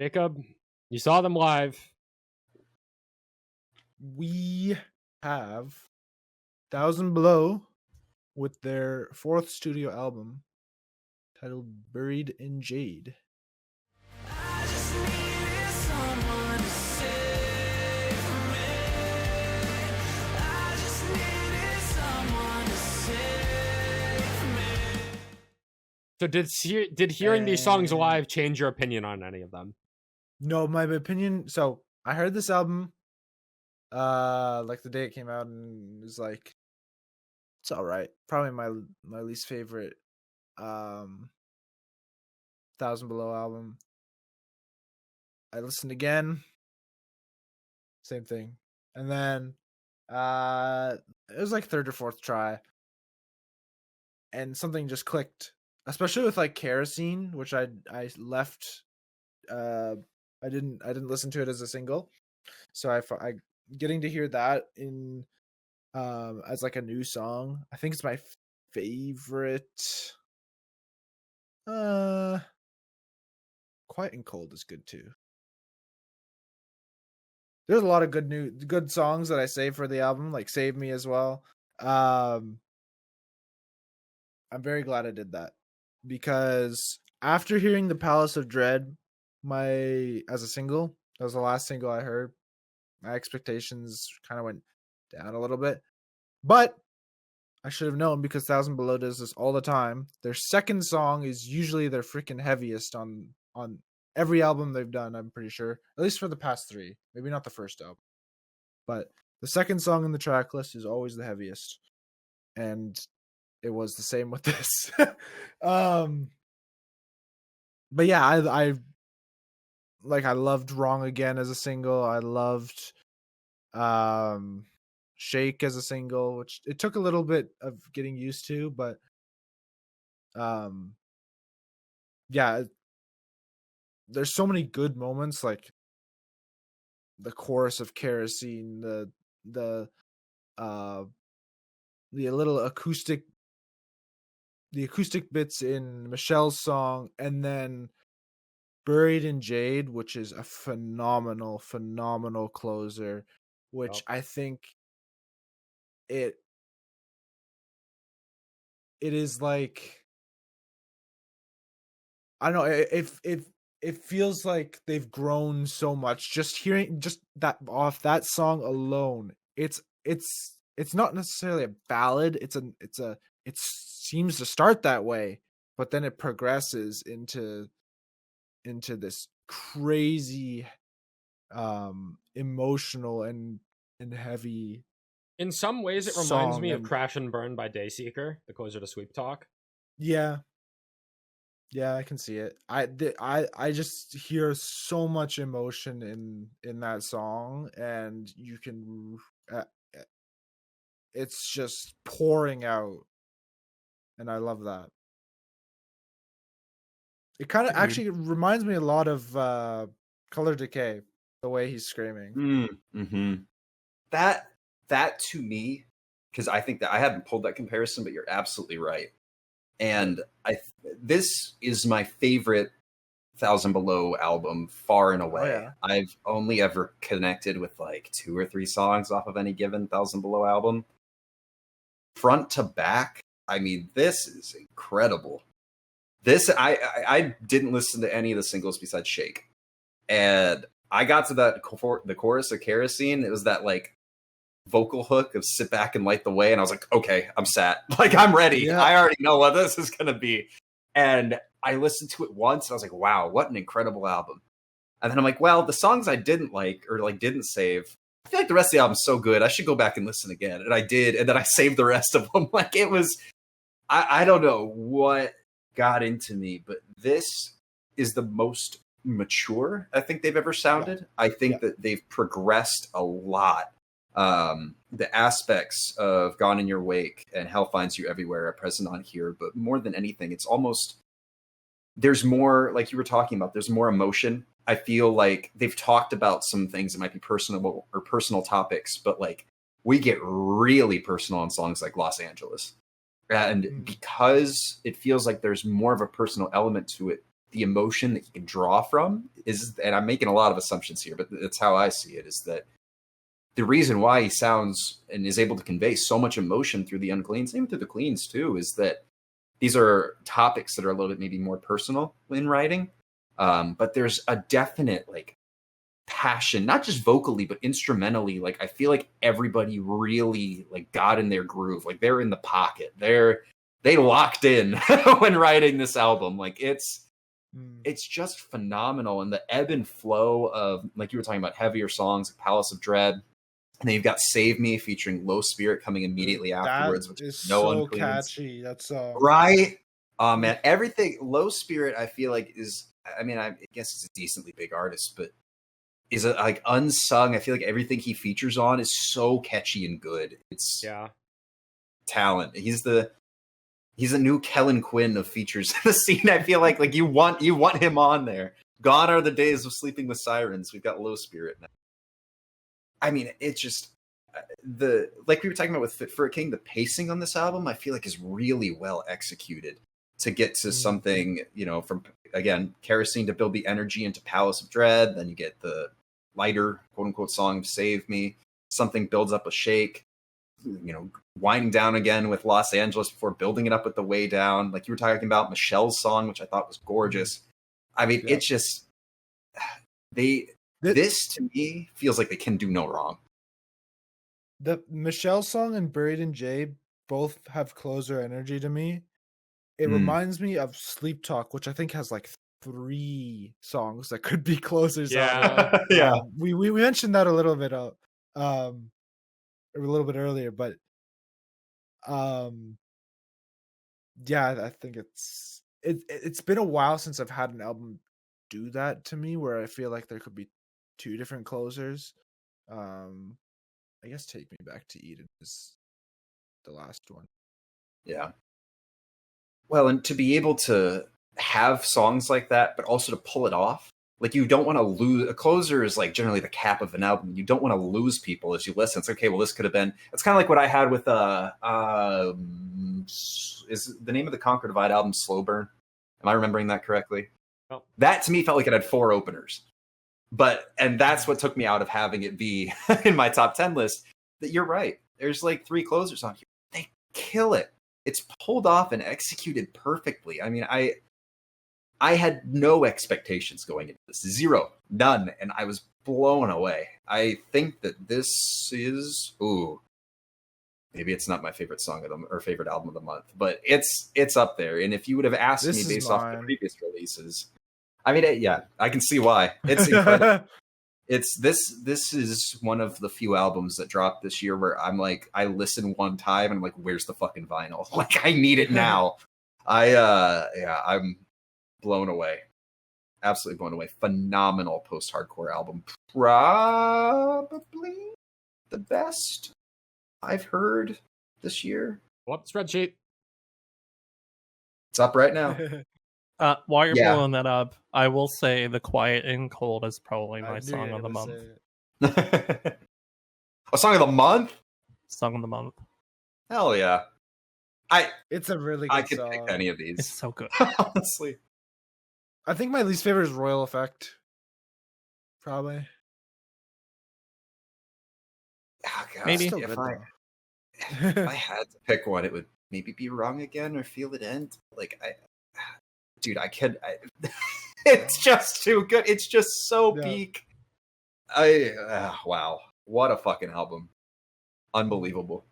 Jacob, you saw them live. We have Thousand Below with their fourth studio album titled Buried in Jade. So did hearing these songs live change your opinion on any of them? No, my opinion. So I heard this album, like the day it came out, and it was like, it's all right. Probably my least favorite, Thousand Below album. I listened again, same thing, and then it was like third or fourth try, and something just clicked. Especially with like Kerosene, which I left. I didn't listen to it as a single, so I getting to hear that in as like a new song. I think it's my favorite. Quiet and Cold is good too. There's a lot of good songs that I saved for the album, like Save Me as well. I'm very glad I did that, because after hearing The Palace of Dread as a single, that was the last single I heard, my expectations kind of went down a little bit. But I should have known, because Thousand Below does this all the time. Their second song is usually their freaking heaviest on every album they've done, I'm pretty sure. At least for the past three. Maybe not the first album. But the second song in the track list is always the heaviest. And it was the same with this. But yeah, I loved Wrong Again as a single. I loved Shake as a single, which it took a little bit of getting used to, but yeah, there's so many good moments, like the chorus of Kerosene, the little acoustic bits in Michelle's song, and then Buried in Jade, which is a phenomenal closer, which I think it is like, I don't know, it feels like they've grown so much just hearing just that off that song alone. It's not necessarily a ballad. It seems to start that way, but then it progresses into this crazy emotional and heavy. In some ways, it reminds me of Crash and Burn by Dayseeker, the closer to Sweep Talk. Yeah, I can see it. I just hear so much emotion in that song, and you can it's just pouring out, and I love that. It kind of actually reminds me a lot of Color Decay, the way he's screaming. Mm-hmm. That to me, because I think that I haven't pulled that comparison, but you're absolutely right. And this is my favorite Thousand Below album, far and away. Oh, yeah. I've only ever connected with like 2 or 3 songs off of any given Thousand Below album. Front to back, I mean, this is incredible. This, I didn't listen to any of the singles besides Shake. And I got to the chorus of Kerosene. It was that like vocal hook of Sit Back and Light the Way. And I was like, okay, I'm sat. Like, I'm ready. Yeah. I already know what this is going to be. And I listened to it once and I was like, wow, what an incredible album. And then I'm like, well, the songs I didn't like or like didn't save, I feel like the rest of the album is so good. I should go back and listen again. And I did. And then I saved the rest of them. Like, it was, I don't know what got into me, but this is the most mature I think they've ever sounded. Yeah. I think that they've progressed a lot. The aspects of Gone in Your Wake and Hell Finds You Everywhere are present on here, but more than anything, it's almost, there's more, like you were talking about, there's more emotion. I feel like they've talked about some things that might be personal or personal topics, but like we get really personal on songs like Los Angeles. And because it feels like there's more of a personal element to it, the emotion that he can draw from is, and I'm making a lot of assumptions here, but that's how I see it, is that the reason why he sounds and is able to convey so much emotion through the unclean, same through the cleans too, is that these are topics that are a little bit maybe more personal in writing. But there's a definite like passion, not just vocally, but instrumentally. Like I feel like everybody really like got in their groove. Like they're in the pocket. They locked in when writing this album. Like it's just phenomenal. And the ebb and flow of, like you were talking about, heavier songs like Palace of Dread. And then you've got Save Me featuring Low Spirit coming immediately afterwards, which is no so uncleans. catchy. That's right. Oh man, everything Low Spirit I feel like is, I mean, I guess he's a decently big artist, but is it like unsung? I feel like everything he features on is so catchy and good. It's talent. He's a new Kellen Quinn of features in the scene. I feel like you want him on there. Gone are the days of Sleeping with Sirens. We've got Low Spirit now. I mean, it's just like we were talking about with Fit for a King, the pacing on this album, I feel like is really well executed to get to something, you know, from, again, Kerosene to build the energy into Palace of Dread. Then you get the lighter, quote unquote, song of Save Me. Something builds up a shake, you know, winding down again with Los Angeles before building it up with the Way Down. Like you were talking about Michelle's song, which I thought was gorgeous. I mean, it's just, this to me feels like they can do no wrong. The Michelle song and Buried in Jade both have closer energy to me. It reminds me of Sleep Talk, which I think has like 3 songs that could be closers. Yeah. Yeah. We mentioned that a little bit earlier, but yeah, I think it's been a while since I've had an album do that to me, where I feel like there could be 2 different closers. I guess Take Me Back to Eden is the last one. Yeah. Well, and to be able to have songs like that, but also to pull it off, like you don't want to lose. A closer is like generally the cap of an album. You don't want to lose people as you listen. It's okay. Well, this could have been. It's kind of like what I had with is the name of the Conquer Divide album Slow Burn? Am I remembering that correctly? Oh. That to me felt like it had 4 openers. And that's what took me out of having it be in my top 10 list. That you're right. There's like 3 closers on here. They kill it. It's pulled off and executed perfectly. I mean, I had no expectations going into this. 0, none. And I was blown away. I think that this is, maybe it's not my favorite song of them or favorite album of the month, but it's up there. And if you would have asked me based off the previous releases, I mean, yeah, I can see why. It's incredible. This is one of the few albums that dropped this year where I'm like, I listen one time and I'm like, where's the fucking vinyl? Like, I need it now. I'm blown away. Absolutely blown away. Phenomenal post-hardcore album. Probably the best I've heard this year. Pull up the spreadsheet. It's up right now. While you're pulling that up, I will say The Quiet and Cold is probably my song of the month. A song of the month? Song of the month. Hell yeah. It's a really good I could song. pick any of these. It's so good. Honestly. I think my least favorite is Royal Effect. Probably. Oh, God, Maybe. if I had to pick one, it would maybe be Wrong Again or Feel It End. Like, dude, it's just too good. It's just so peak. Wow. What a fucking album. Unbelievable.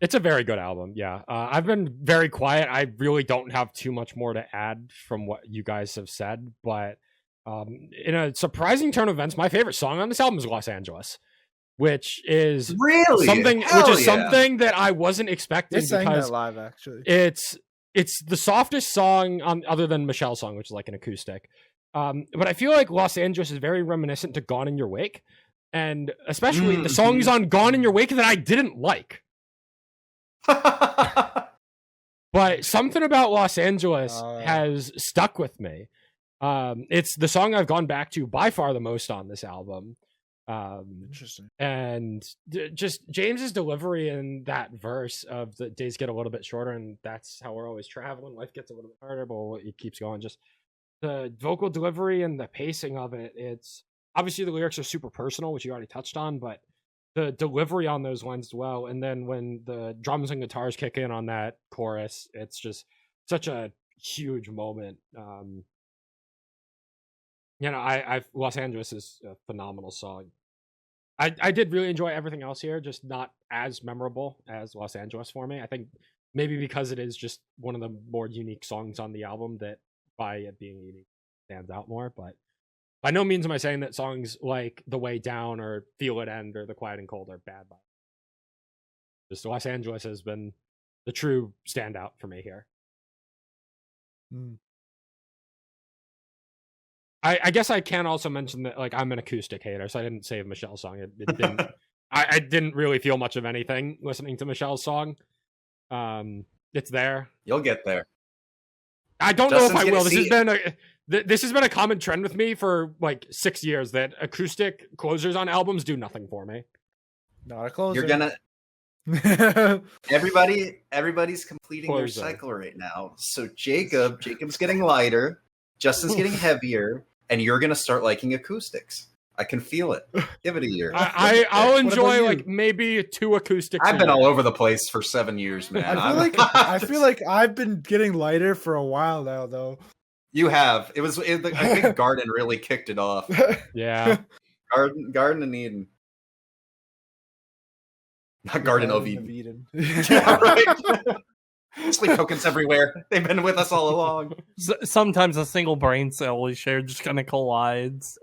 It's a very good album. Yeah. I've been very quiet. I really don't have too much more to add from what you guys have said, but in a surprising turn of events, my favorite song on this album is Los Angeles, which is really something something that I wasn't expecting, sang because that live, actually. It's the softest song on, other than Michelle's song, which is like an acoustic. But I feel like Los Angeles is very reminiscent to Gone in Your Wake, and especially the songs on Gone in Your Wake that I didn't like. But something about Los Angeles has stuck with me. It's the song I've gone back to by far the most on this album. Interesting. And just James's delivery in that verse of the days get a little bit shorter, and that's how we're always traveling. Life gets a little bit harder, but it keeps going. Just the vocal delivery and the pacing of it. It's obviously the lyrics are super personal, which you already touched on, but the delivery on those lines as well. And then when the drums and guitars kick in on that chorus, it's just such a huge moment. Los Angeles is a phenomenal song. I did really enjoy everything else here, just not as memorable as Los Angeles for me. I think maybe because it is just one of the more unique songs on the album that by it being unique stands out more. But by no means am I saying that songs like The Way Down or Feel It End or The Quiet and Cold are bad. Just Los Angeles has been the true standout for me here. I guess I can also mention that like I'm an acoustic hater, so I didn't save Michelle's song. It didn't. I didn't really feel much of anything listening to Michelle's song. It's there. You'll get there. I don't know if I will. This has been a common trend with me for like 6 years that acoustic closers on albums do nothing for me. Not a closer. You're gonna. Everybody's completing their cycle right now. So Jacob's getting lighter. Justin's getting heavier, and you're gonna start liking acoustics. I can feel it. Give it a year. I'll enjoy like maybe 2 acoustics. I've been all over the place for 7 years, man. I feel like I've been getting lighter for a while now, though. You have. I think Garden really kicked it off. Yeah. Garden and Eden. Not Garden of Eden. Yeah, right. Sleep tokens everywhere. They've been with us all along. Sometimes a single brain cell we share just kind of collides.